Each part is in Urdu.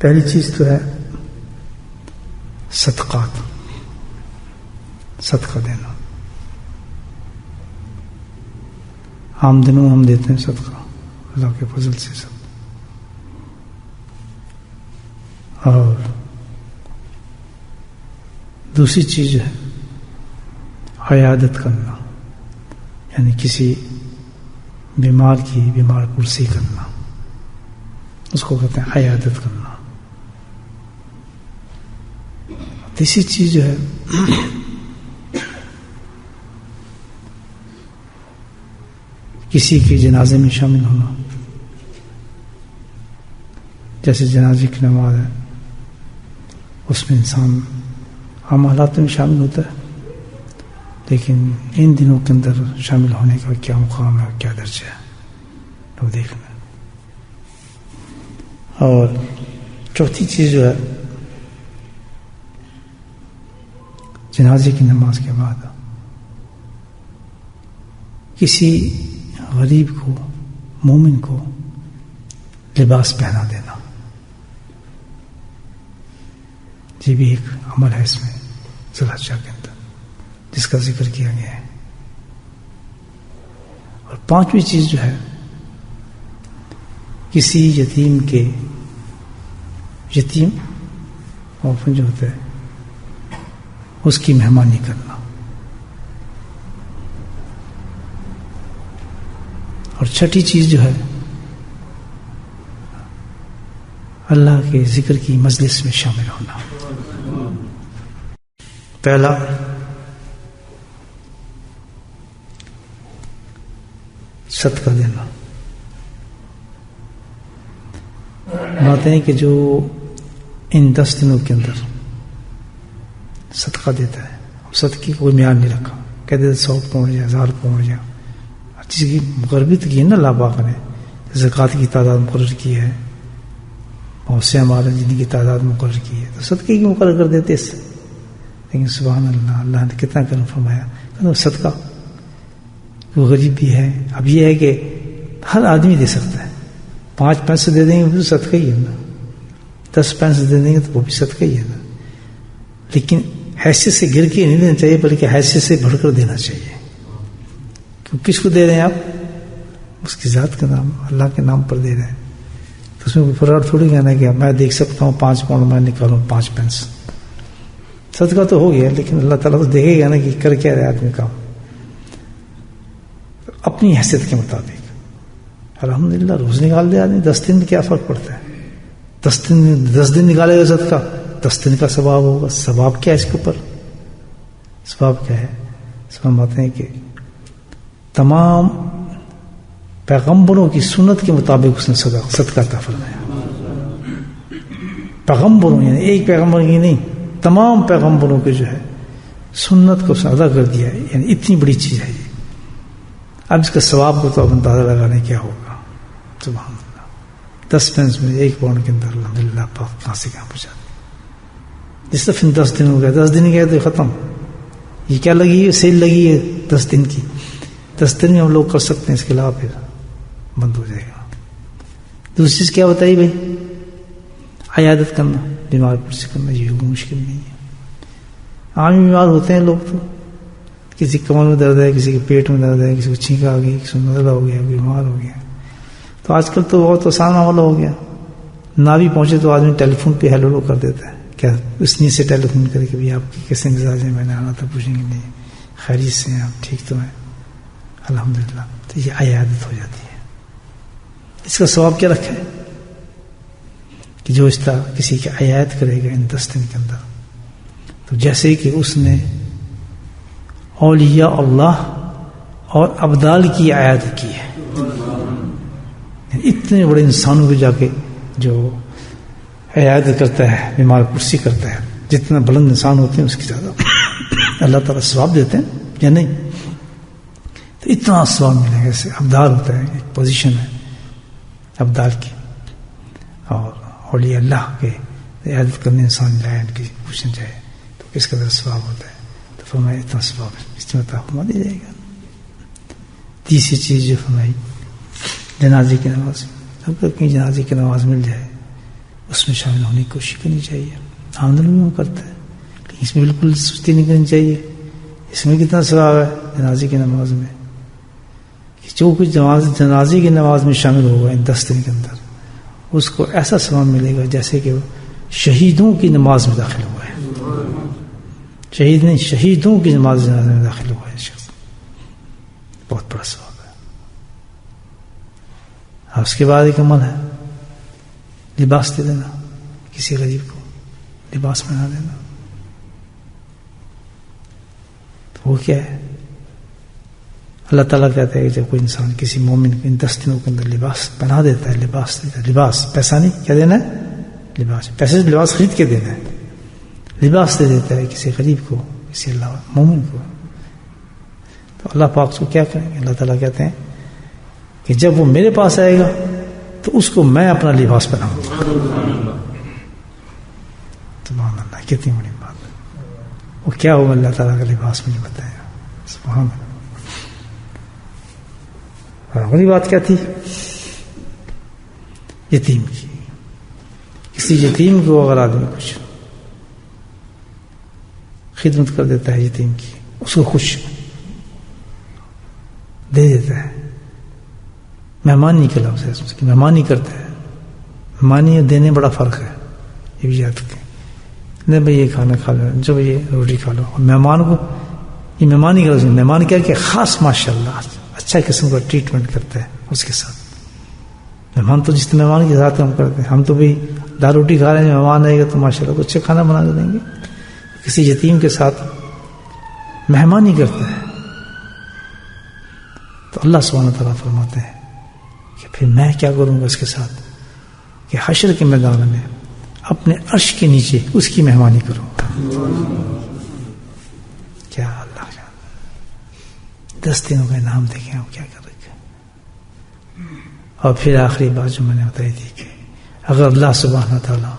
پہلی چیز تو ہے صدقات، صدقہ دینا. عام دنوں ہم دیتے ہیں صدقہ اللہ کے فضل سے سب. اور دوسری چیز ہے عیادت کرنا، یعنی کسی بیمار کی بیمار پرسی کرنا، اس کو کہتے ہیں عیادت کرنا. تیسری چیز جو ہے کسی کے جنازے میں شامل ہونا. جیسے جنازے کی نماز ہے، اس میں انسان عام حالات میں شامل ہوتا ہے، لیکن ان دنوں کے اندر شامل ہونے کا کیا مقام ہے اور کیا درجہ ہے وہ دیکھنا. اور چوتھی چیز جو ہے جنازے کی نماز کے بعد کسی غریب کو، مومن کو لباس پہنا دینا. یہ بھی ایک عمل ہے اس میں ذی الحجہ کے اندر جس کا ذکر کیا گیا ہے. اور پانچویں چیز جو ہے کسی یتیم کے، یتیم جو ہوتا ہے اس کی مہمانی کرنا. اور چھٹی چیز جو ہے اللہ کے ذکر کی مجلس میں شامل ہونا. پہلا صدقہ دینا. بات ہے کہ جو ان 10 دنوں کے اندر صدقہ دیتا ہے، صدقے کی کوئی معیار نہیں رکھا، کہتے 100 پاؤنڈ یا 1000 پاؤنڈ یا چیز کی مقربت کی ہے نا اللہ پاک نے. زکوٰۃ کی تعداد مقرر کی ہے، بہت سے ہمارے جن کی تعداد مقرر کی ہے، تو صدقے کی مقرر کر دیتے اس سے. لیکن سبحان اللہ، اللہ نے کتنا کرم فرمایا. صدقہ وہ غریب بھی ہے. اب یہ ہے کہ ہر آدمی دے سکتا ہے. 5 پیسے دے دیں گے وہ صدقہ ہی ہے نا، 10 پیسے دے دیں گے تو وہ بھی صدقہ ہی ہے نا. لیکن حیثیت سے گر کے نہیں دینا چاہیے، بلکہ حیثیت سے بڑھ کر دینا چاہیے. کس کو دے رہے ہیں آپ؟ اس کی ذات کا نام، اللہ کے نام پر دے رہے ہیں. تو اس میں کوئی فرار تھوڑی کہنا کہ میں دیکھ سکتا ہوں 5 پاؤنڈ میں نکالوں 5 پینس. صدقہ تو ہو گیا، لیکن اللہ تعالیٰ تو دیکھے گا نا کہ کر کیا رہے آدمی کام. اپنی حیثیت کے مطابق الحمدللہ روز نکال دے آدمی. 10 دن میں کیا فرق پڑتا ہے؟ 10 دن نکالے گا صدقہ، 10 دن کا ثواب ہوگا. ثواب کیا ہے اس کے اوپر؟ ثواب کیا ہے؟ ثواب آتے ہیں کہ تمام پیغمبروں کی سنت کے مطابق اس نے صدقہ عطا فرمایا. پیغمبروں یعنی ایک پیغمبر کی نہیں، تمام پیغمبروں کے جو ہے سنت کو اس نے ادا کر دیا ہے. یعنی اتنی بڑی چیز ہے یہ. اب اس کا ثواب کو تو اب اندازہ لگانے کیا ہوگا. سبحان اللہ، 10 پینس میں 1 پاؤنڈ کے اندر الحمدللہ پاک کہاں سے کہاں پہنچا. جس طرح 10 دن ہو گیا، 10 دن گئے تو ختم. یہ کیا لگی ہے؟ سیل لگی ہے 10 دن کی. 10 دن میں ہم لوگ کر سکتے ہیں، اس کے علاوہ پھر بند ہو جائے گا. دوسری چیز کیا بتائی بھائی؟ عیادت کرنا، بیمار پرسی کرنا. یہ مشکل نہیں ہے. عام بیمار ہوتے ہیں لوگ، تو کسی کمر میں درد ہے، کسی کے پیٹ میں درد ہے، کسی کو چھینک آ گئی، کسی کو نزلہ ہو گیا، بیمار ہو گیا. تو آج کل تو بہت آسان معاملہ ہو گیا. نہ بھی پہنچے تو آدمی ٹیلی فون پہ ہیلو کر دیتا ہے. کیا اس نیت سے ٹیلی فون کرے کہ بھائی آپ کی کیسے مزاج ہے، میں نے آنا تھا، پوچھیں گے نہیں خیریت سے ہیں آپ، ٹھیک تو ہیں الحمدللہ. تو یہ عیادت ہو جاتی ہے. اس کا ثواب کیا رکھا ہے کہ جو اس طرح کسی کی عیادت کرے گا ان 10 دن کے اندر، تو جیسے کہ اس نے اولیاء اللہ اور ابدال کی عیادت کی ہے. اتنے بڑے انسانوں کو جا کے جو عیادت کرتا ہے، بیمار پرسی کرتا ہے، جتنا بلند انسان ہوتے ہیں اس کی زیادہ اللہ تعالیٰ ثواب دیتے ہیں یا نہیں؟ تو اتنا ثواب ملے گا. جیسے ابدال ہوتا ہے، ایک پوزیشن ہے ابدال کی، اور اولیاء اللہ کے عیادت کرنے انسان جائے، ان کی پوچھنے جائے تو کس قدر ثواب ہوتا ہے. تو فرمایا اتنا ثواب اس میں عطا فرما دیا جائے گا. تیسری چیز جو فرمائی جنازے کی نماز. اگر کہیں جنازے کی نماز مل جائے اس میں شامل ہونے کی کوشش کرنی چاہیے. آمدن بھی وہ کرتا ہے لیکن اس میں بالکل سستی نہیں کرنی چاہیے. اس میں کتنا ثواب ہے جنازے کی نماز میں کہ جو کچھ جنازے کی نماز میں شامل ہوگا ان 10 دن کے اندر اس کو ایسا ثواب ملے گا جیسے کہ وہ شہیدوں کی نماز میں داخل ہوا ہے. شہید نہیں، شہیدوں کی نماز جنازے میں داخل ہوا ہے شخص. بہت بڑا ثواب ہے. اور اس کے بعد ایک عمل ہے لباس دے دینا، کسی غریب کو لباس پہنا دینا. تو وہ کیا ہے؟ اللہ تعالیٰ کہتا ہے کہ جب کوئی انسان کسی مومن کو ان 10 دنوں کے اندر لباس پہنا دیتا ہے، لباس دیتا ہے، لباس پیسہ نہیں، کیا دینا ہے؟ لباس. پیسے سے لباس خرید کے دینا ہے. لباس دے دیتا ہے کسی غریب کو، کسی اللہ مومن کو. تو اللہ پاک کو کیا کریں گے؟ اللہ تعالیٰ کہتے ہیں کہ جب وہ میرے پاس آئے گا تو اس کو میں اپنا لباس پہناؤں گا. سبحان اللہ، کتنی بڑی بات ہے. وہ کیا ہوگا اللہ تعالیٰ کا لباس مجھے بتائے گا. سبحان اللہ. اگلی بات کیا تھی؟ یتیم کی. کسی یتیم کو اگر آدمی کچھ خدمت کر دیتا ہے یتیم کی، اس کو خوش دے دیتا ہے. مہمانی کا لفظ ہے، اس کی مہمانی کرتا ہے. مہمانی اور دینے بڑا فرق ہے، یہ بھی یاد رکھیں. نہیں بھائی یہ کھانا کھا لو، جو یہ روٹی کھا لو. اور مہمان کو یہ مہمانی کا لفظ. مہمان کیا کہ خاص ماشاء اللہ اچھا قسم کا ٹریٹمنٹ کرتا ہے اس کے ساتھ. مہمان تو جس مہمان کے ساتھ ہم کرتے ہیں، ہم تو بھی دال روٹی کھا رہے ہیں، مہمان آئے گا تو ماشاء اللہ اچھا کھانا بنا کے دیں گے. کسی یتیم کے ساتھ مہمانی کرتا ہے تو اللہ سبحانہ تعالیٰ فرماتے ہیں کہ پھر میں کیا کروں گا اس کے ساتھ کہ حشر کے میدان میں اپنے عرش کے نیچے اس کی مہمانی کروں گا. کیا اللہ کا 10 دنوں کا انعام دیکھیں آپ کیا کر رکھے. اور پھر آخری بات جو میں نے بتائی تھی کہ اگر اللہ سبحانہ تعالیٰ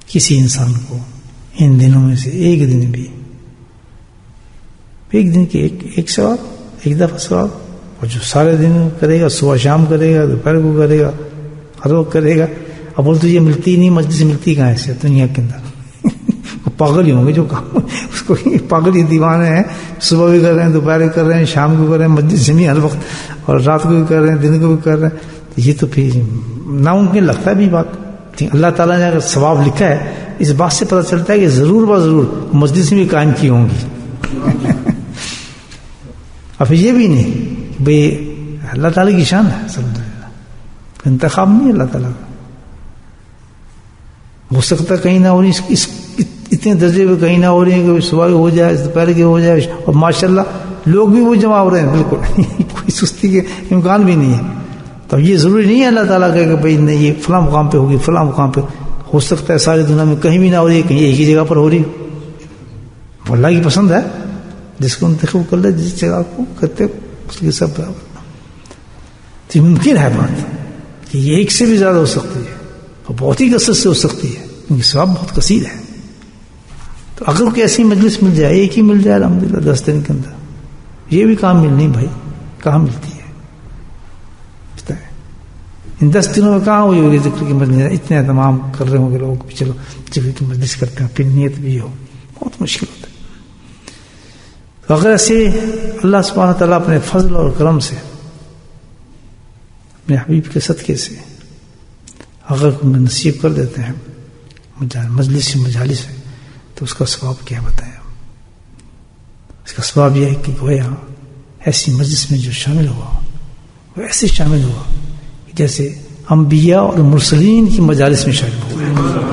کسی انسان کو ان دنوں میں سے ایک دن بھی، ایک دن کی ایک ثواب، ایک دفعہ ثواب، اور جو سارے دن کرے گا، صبح شام کرے گا، دوپہر کو کرے گا، ہر وقت کرے گا. اب بول تو یہ ملتی نہیں، مجلس ملتی کہاں ہے دنیا کے اندر. پاگل ہی ہوں گے جو کام اس کو. پاگل ہی دیوانے ہیں، صبح بھی کر رہے ہیں، دوپہر بھی کر رہے ہیں، شام کو کر رہے ہیں، مجلس جمی ہر وقت، اور رات کو بھی کر رہے ہیں، دن کو بھی کر رہے ہیں. یہ تو پھر ناممکن لگتا ہے بھی بات. اللہ تعالیٰ نے اگر ثواب لکھا ہے اس بات سے پتہ چلتا ہے کہ ضرور ضرور مجلس بھی قائم کی ہوں گی. اور پھر یہ بھی نہیں بھئی اللہ تعالیٰ کی شان ہے، انتخاب نہیں اللہ تعالیٰ کا. ہو سکتا ہے کہیں نہ ہو رہی اس اتنے درجے پہ کہیں نہ ہو رہی ہیں کہ صبح ہو جائے، دوپہر کے ہو جائے، اور ماشاءاللہ لوگ بھی وہ جمع ہو رہے ہیں. بالکل کوئی سستی کے امکان بھی نہیں ہے. تو یہ ضروری نہیں ہے اللہ تعالیٰ کا کہ بھائی نہیں یہ فلاں مقام پہ ہوگی، فلاں مقام پہ. ہو سکتا ہے ساری دنیا میں کہیں بھی نہ ہو رہی ہے، کہیں ایک ہی جگہ پر ہو رہی ہے. اللہ کی پسند ہے، جس کو انتخاب کر لے، جس جگہ کو کرتے اس کے سب برابر. تو ممکن ہے بات کہ یہ ایک سے بھی زیادہ ہو سکتی ہے اور بہت ہی کثرت سے ہو سکتی ہے، کیونکہ ثواب بہت کثیر ہے. تو اگر کوئی ایسی مجلس مل جائے، ایک ہی مل جائے الحمدللہ 10 دن کے اندر، یہ بھی کام ملنی بھائی کہاں ملتی ہے. ان 10 دنوں میں کہاں ہوئی ہوگی ذکر کی مجلس؟ اتنے اہتمام کر رہے ہوں گے لوگ، چلو ذکر کی مجلس کرتے ہیں، پھر نیت بھی ہو، بہت مشکل ہوتا ہے. تو اگر ایسے اللہ سبحانہ تعالیٰ اپنے فضل اور کرم سے، اپنے حبیب کے صدقے سے اگر نصیب کر دیتے ہیں مجلس مجالس سے، تو اس کا ثواب کیا بتائیں. اس کا ثواب یہ ہے کہ گویا ایسی مجلس میں جو شامل ہوا وہ ایسے شامل ہوا جیسے انبیاء اور مرسلین کی مجالس میں شامل ہوا ہے.